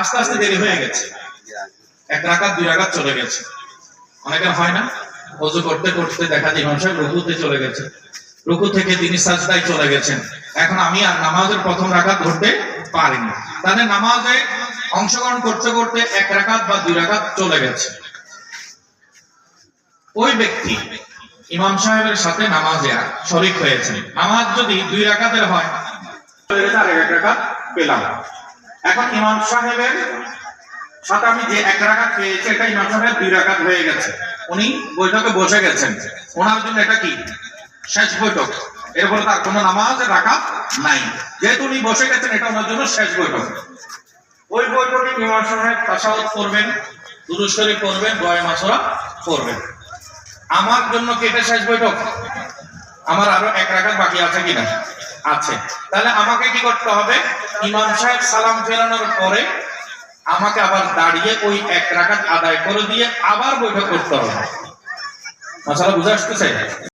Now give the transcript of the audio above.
আস্তে আস্তে দেরি হয়ে গেছে, 1 রাকাত 2 রাকাত চলে গেছে। অনেকের হয় না, ওযু করতে করতে দেখা যায় ইমাম সাহেব রুকুতে চলে গেছে, রুকু থেকে তিনি সাজদায় চলে গেছেন। এখন আমি আর নামাজের প্রথম রাকাত ধরতে পারিনি, তাহলে নামাজে অংশগ্রহণ করতে করতে 1 রাকাত বা 2 রাকাত চলে গেছে। ওই ব্যক্তি ইমাম সাহেবের সাথে নামাজে শরীক হয়েছেন। নামাজ যদি 2 রাকাতের হয় আর 1 রাকাত পেলাম। এখন ইমাম সাহেবের সাথে আমি যে 1 রাকাত পেয়েছি এটা ইমাম সাহেব 2 রাকাত হয়ে গেছে, উনি বৈঠকে বসে গেছেন, ওনার জন্য এটা কি শেষ বৈঠক, এরপরে তার কোনো নামাজের রাকাত নাই। যেহেতু উনি বসে গেছেন এটা ওনার জন্য শেষ বৈঠক। ওই বৈঠকে ইমাম সাহেব তাশাহুদ করবেন, দুরূদ শরীফ পড়বেন, দোয়া মাসুরা পড়বেন। আমার জন্য কি এটা শেষ বৈঠক? আমার আরো 1 রাকাত বাকি আছে কিনা? আছে। তাহলে আমাকে কি করতে হবে? ইমাম সাহেব সালাম ফেরানোর পরে আমাকে আবার দাঁড়িয়ে ওই 1 রাকাত আদায় করে দিয়ে আবার বৈঠক করতে হবে। মাসালা বুঝে আসতেছে?